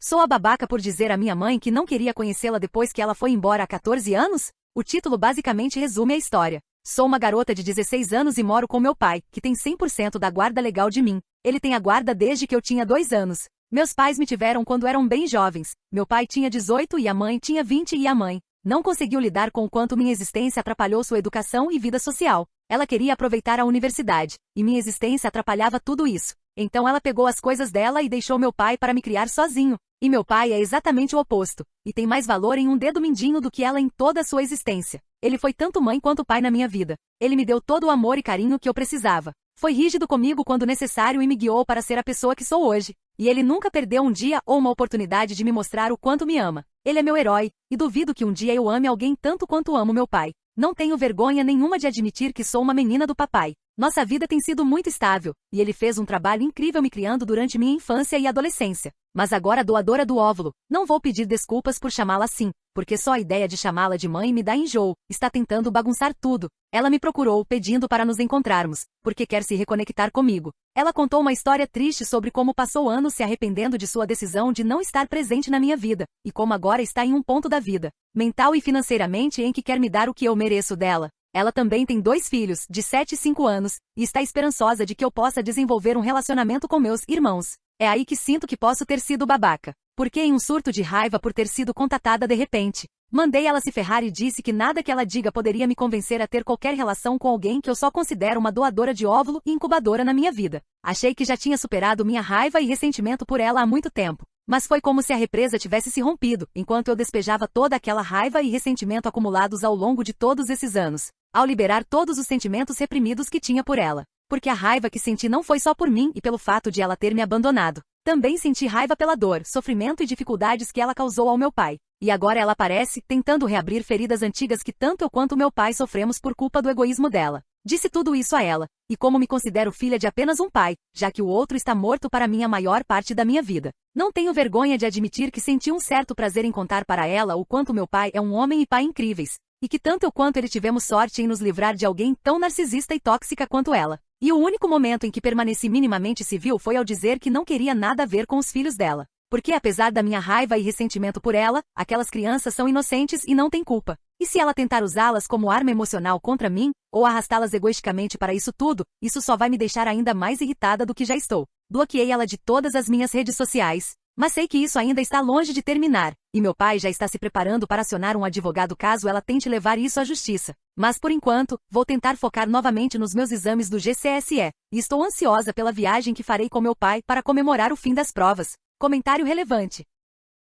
Sou a babaca por dizer à minha mãe que não queria conhecê-la depois que ela foi embora há 14 anos? O título basicamente resume a história. Sou uma garota de 16 anos e moro com meu pai, que tem 100% da guarda legal de mim. Ele tem a guarda desde que eu tinha 2 anos. Meus pais me tiveram quando eram bem jovens. Meu pai tinha 18 e a mãe tinha 20 e a mãe não conseguiu lidar com o quanto minha existência atrapalhou sua educação e vida social. Ela queria aproveitar a universidade, e minha existência atrapalhava tudo isso. Então ela pegou as coisas dela e deixou meu pai para me criar sozinho. E meu pai é exatamente o oposto, e tem mais valor em um dedo mindinho do que ela em toda a sua existência. Ele foi tanto mãe quanto pai na minha vida. Ele me deu todo o amor e carinho que eu precisava. Foi rígido comigo quando necessário e me guiou para ser a pessoa que sou hoje. E ele nunca perdeu um dia ou uma oportunidade de me mostrar o quanto me ama. Ele é meu herói, e duvido que um dia eu ame alguém tanto quanto amo meu pai. Não tenho vergonha nenhuma de admitir que sou uma menina do papai. Nossa vida tem sido muito estável, e ele fez um trabalho incrível me criando durante minha infância e adolescência. Mas agora doadora do óvulo, não vou pedir desculpas por chamá-la assim, porque só a ideia de chamá-la de mãe me dá enjoo, está tentando bagunçar tudo. Ela me procurou pedindo para nos encontrarmos, porque quer se reconectar comigo. Ela contou uma história triste sobre como passou anos se arrependendo de sua decisão de não estar presente na minha vida, e como agora está em um ponto da vida, mental e financeiramente, em que quer me dar o que eu mereço dela. Ela também tem 2 filhos, de 7 e 5 anos, e está esperançosa de que eu possa desenvolver um relacionamento com meus irmãos. É aí que sinto que posso ter sido babaca. Porque em um surto de raiva por ter sido contatada de repente, mandei ela se ferrar e disse que nada que ela diga poderia me convencer a ter qualquer relação com alguém que eu só considero uma doadora de óvulo e incubadora na minha vida. Achei que já tinha superado minha raiva e ressentimento por ela há muito tempo. Mas foi como se a represa tivesse se rompido, enquanto eu despejava toda aquela raiva e ressentimento acumulados ao longo de todos esses anos, ao liberar todos os sentimentos reprimidos que tinha por ela. Porque a raiva que senti não foi só por mim e pelo fato de ela ter me abandonado. Também senti raiva pela dor, sofrimento e dificuldades que ela causou ao meu pai. E agora ela aparece, tentando reabrir feridas antigas que tanto eu quanto meu pai sofremos por culpa do egoísmo dela. Disse tudo isso a ela, e como me considero filha de apenas um pai, já que o outro está morto para mim a maior parte da minha vida. Não tenho vergonha de admitir que senti um certo prazer em contar para ela o quanto meu pai é um homem e pai incríveis, e que tanto eu quanto ele tivemos sorte em nos livrar de alguém tão narcisista e tóxica quanto ela. E o único momento em que permaneci minimamente civil foi ao dizer que não queria nada a ver com os filhos dela. Porque apesar da minha raiva e ressentimento por ela, aquelas crianças são inocentes e não têm culpa. E se ela tentar usá-las como arma emocional contra mim, ou arrastá-las egoisticamente para isso tudo, isso só vai me deixar ainda mais irritada do que já estou. Bloqueei ela de todas as minhas redes sociais. Mas sei que isso ainda está longe de terminar, e meu pai já está se preparando para acionar um advogado caso ela tente levar isso à justiça. Mas por enquanto, vou tentar focar novamente nos meus exames do GCSE, e estou ansiosa pela viagem que farei com meu pai para comemorar o fim das provas. Comentário relevante.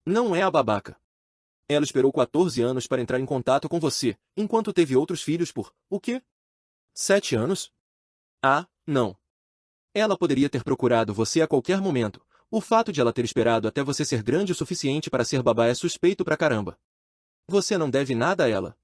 Não é a babaca. Ela esperou 14 anos para entrar em contato com você, enquanto teve outros filhos por, o quê? 7 anos? Ah, não. Ela poderia ter procurado você a qualquer momento. O fato de ela ter esperado até você ser grande o suficiente para ser babá é suspeito pra caramba. Você não deve nada a ela.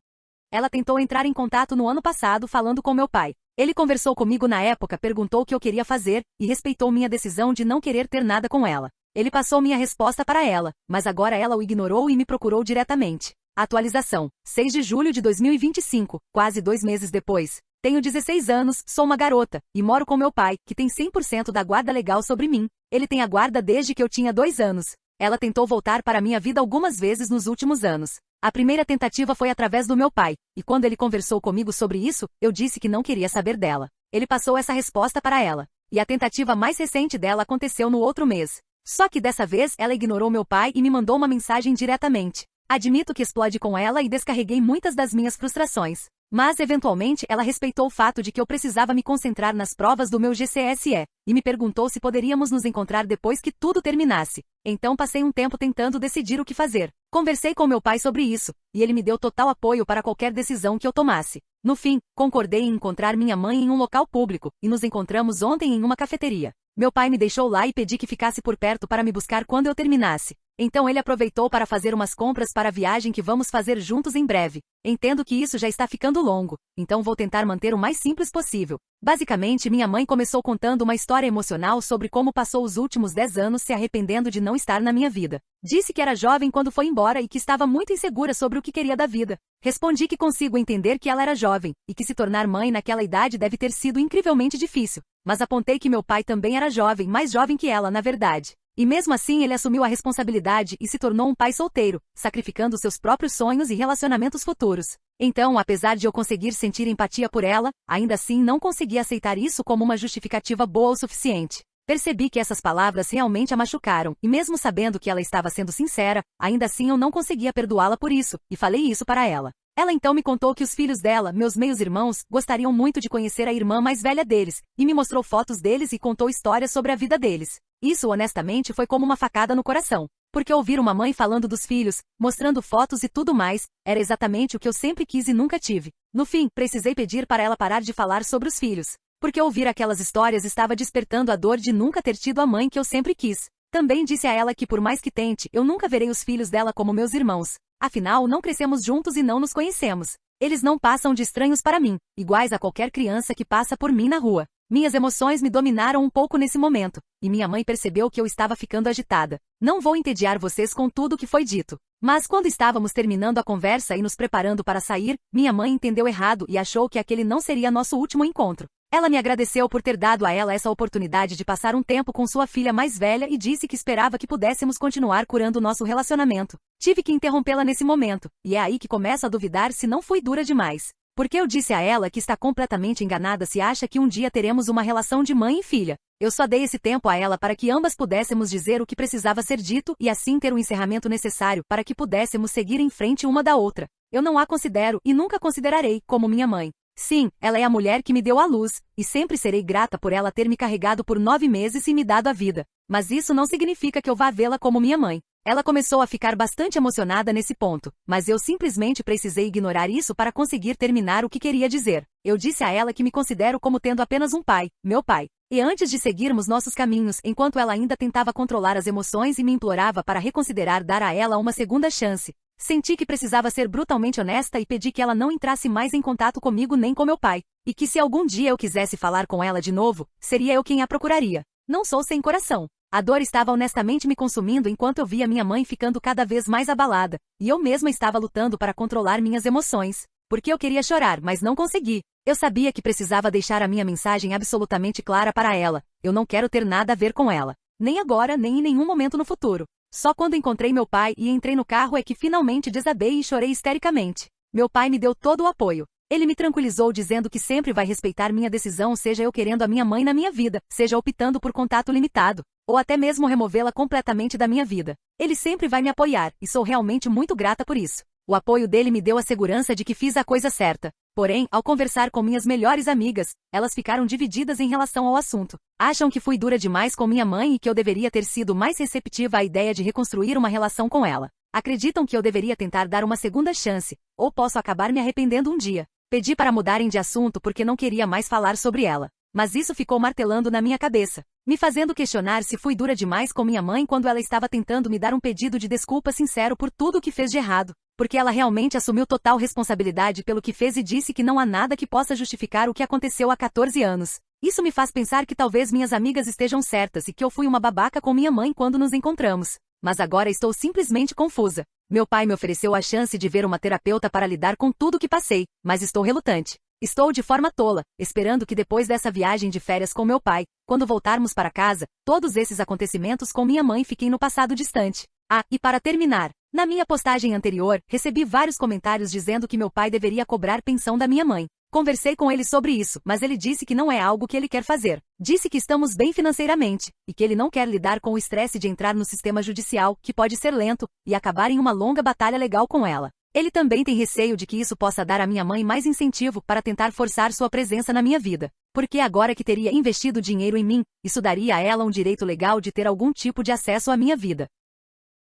Ela tentou entrar em contato no ano passado falando com meu pai. Ele conversou comigo na época, perguntou o que eu queria fazer, e respeitou minha decisão de não querer ter nada com ela. Ele passou minha resposta para ela, mas agora ela o ignorou e me procurou diretamente. Atualização: 6 de julho de 2025, quase 2 meses depois. Tenho 16 anos, sou uma garota, e moro com meu pai, que tem 100% da guarda legal sobre mim. Ele tem a guarda desde que eu tinha 2 anos. Ela tentou voltar para minha vida algumas vezes nos últimos anos. A primeira tentativa foi através do meu pai, e quando ele conversou comigo sobre isso, eu disse que não queria saber dela. Ele passou essa resposta para ela. E a tentativa mais recente dela aconteceu no outro mês. Só que dessa vez ela ignorou meu pai e me mandou uma mensagem diretamente. Admito que explodi com ela e descarreguei muitas das minhas frustrações. Mas eventualmente ela respeitou o fato de que eu precisava me concentrar nas provas do meu GCSE, e me perguntou se poderíamos nos encontrar depois que tudo terminasse. Então passei um tempo tentando decidir o que fazer. Conversei com meu pai sobre isso, e ele me deu total apoio para qualquer decisão que eu tomasse. No fim, concordei em encontrar minha mãe em um local público, e nos encontramos ontem em uma cafeteria. Meu pai me deixou lá e pedi que ficasse por perto para me buscar quando eu terminasse. Então ele aproveitou para fazer umas compras para a viagem que vamos fazer juntos em breve. Entendo que isso já está ficando longo, então vou tentar manter o mais simples possível. Basicamente, minha mãe começou contando uma história emocional sobre como passou os últimos 10 anos se arrependendo de não estar na minha vida. Disse que era jovem quando foi embora e que estava muito insegura sobre o que queria da vida. Respondi que consigo entender que ela era jovem, e que se tornar mãe naquela idade deve ter sido incrivelmente difícil. Mas apontei que meu pai também era jovem, mais jovem que ela, na verdade. E mesmo assim ele assumiu a responsabilidade e se tornou um pai solteiro, sacrificando seus próprios sonhos e relacionamentos futuros. Então, apesar de eu conseguir sentir empatia por ela, ainda assim não consegui aceitar isso como uma justificativa boa o suficiente. Percebi que essas palavras realmente a machucaram, e mesmo sabendo que ela estava sendo sincera, ainda assim eu não conseguia perdoá-la por isso, e falei isso para ela. Ela então me contou que os filhos dela, meus meios-irmãos, gostariam muito de conhecer a irmã mais velha deles, e me mostrou fotos deles e contou histórias sobre a vida deles. Isso honestamente foi como uma facada no coração. Porque ouvir uma mãe falando dos filhos, mostrando fotos e tudo mais, era exatamente o que eu sempre quis e nunca tive. No fim, precisei pedir para ela parar de falar sobre os filhos. Porque ouvir aquelas histórias estava despertando a dor de nunca ter tido a mãe que eu sempre quis. Também disse a ela que por mais que tente, eu nunca verei os filhos dela como meus irmãos. Afinal, não crescemos juntos e não nos conhecemos. Eles não passam de estranhos para mim, iguais a qualquer criança que passa por mim na rua. Minhas emoções me dominaram um pouco nesse momento, e minha mãe percebeu que eu estava ficando agitada. Não vou entediar vocês com tudo o que foi dito. Mas quando estávamos terminando a conversa e nos preparando para sair, minha mãe entendeu errado e achou que aquele não seria nosso último encontro. Ela me agradeceu por ter dado a ela essa oportunidade de passar um tempo com sua filha mais velha e disse que esperava que pudéssemos continuar curando nosso relacionamento. Tive que interrompê-la nesse momento, e é aí que começo a duvidar se não fui dura demais. Porque eu disse a ela que está completamente enganada se acha que um dia teremos uma relação de mãe e filha. Eu só dei esse tempo a ela para que ambas pudéssemos dizer o que precisava ser dito e assim ter o encerramento necessário para que pudéssemos seguir em frente uma da outra. Eu não a considero e nunca considerarei como minha mãe. Sim, ela é a mulher que me deu à luz, e sempre serei grata por ela ter me carregado por 9 meses e me dado a vida. Mas isso não significa que eu vá vê-la como minha mãe. Ela começou a ficar bastante emocionada nesse ponto, mas eu simplesmente precisei ignorar isso para conseguir terminar o que queria dizer. Eu disse a ela que me considero como tendo apenas um pai, meu pai. E antes de seguirmos nossos caminhos, enquanto ela ainda tentava controlar as emoções e me implorava para reconsiderar dar a ela uma segunda chance, senti que precisava ser brutalmente honesta e pedi que ela não entrasse mais em contato comigo nem com meu pai, e que se algum dia eu quisesse falar com ela de novo, seria eu quem a procuraria. Não sou sem coração. A dor estava honestamente me consumindo enquanto eu via minha mãe ficando cada vez mais abalada, e eu mesma estava lutando para controlar minhas emoções, porque eu queria chorar, mas não consegui. Eu sabia que precisava deixar a minha mensagem absolutamente clara para ela. Eu não quero ter nada a ver com ela. Nem agora, nem em nenhum momento no futuro. Só quando encontrei meu pai e entrei no carro é que finalmente desabei e chorei histericamente. Meu pai me deu todo o apoio. Ele me tranquilizou dizendo que sempre vai respeitar minha decisão, seja eu querendo a minha mãe na minha vida, seja optando por contato limitado, ou até mesmo removê-la completamente da minha vida. Ele sempre vai me apoiar, e sou realmente muito grata por isso. O apoio dele me deu a segurança de que fiz a coisa certa. Porém, ao conversar com minhas melhores amigas, elas ficaram divididas em relação ao assunto. Acham que fui dura demais com minha mãe e que eu deveria ter sido mais receptiva à ideia de reconstruir uma relação com ela. Acreditam que eu deveria tentar dar uma segunda chance, ou posso acabar me arrependendo um dia. Pedi para mudarem de assunto porque não queria mais falar sobre ela. Mas isso ficou martelando na minha cabeça, me fazendo questionar se fui dura demais com minha mãe quando ela estava tentando me dar um pedido de desculpa sincero por tudo o que fez de errado. Porque ela realmente assumiu total responsabilidade pelo que fez e disse que não há nada que possa justificar o que aconteceu há 14 anos. Isso me faz pensar que talvez minhas amigas estejam certas e que eu fui uma babaca com minha mãe quando nos encontramos. Mas agora estou simplesmente confusa. Meu pai me ofereceu a chance de ver uma terapeuta para lidar com tudo o que passei, mas estou relutante. Estou de forma tola, esperando que depois dessa viagem de férias com meu pai, quando voltarmos para casa, todos esses acontecimentos com minha mãe fiquem no passado distante. Ah, e para terminar, na minha postagem anterior, recebi vários comentários dizendo que meu pai deveria cobrar pensão da minha mãe. Conversei com ele sobre isso, mas ele disse que não é algo que ele quer fazer. Disse que estamos bem financeiramente, e que ele não quer lidar com o estresse de entrar no sistema judicial, que pode ser lento, e acabar em uma longa batalha legal com ela. Ele também tem receio de que isso possa dar à minha mãe mais incentivo para tentar forçar sua presença na minha vida. Porque agora que teria investido dinheiro em mim, isso daria a ela um direito legal de ter algum tipo de acesso à minha vida.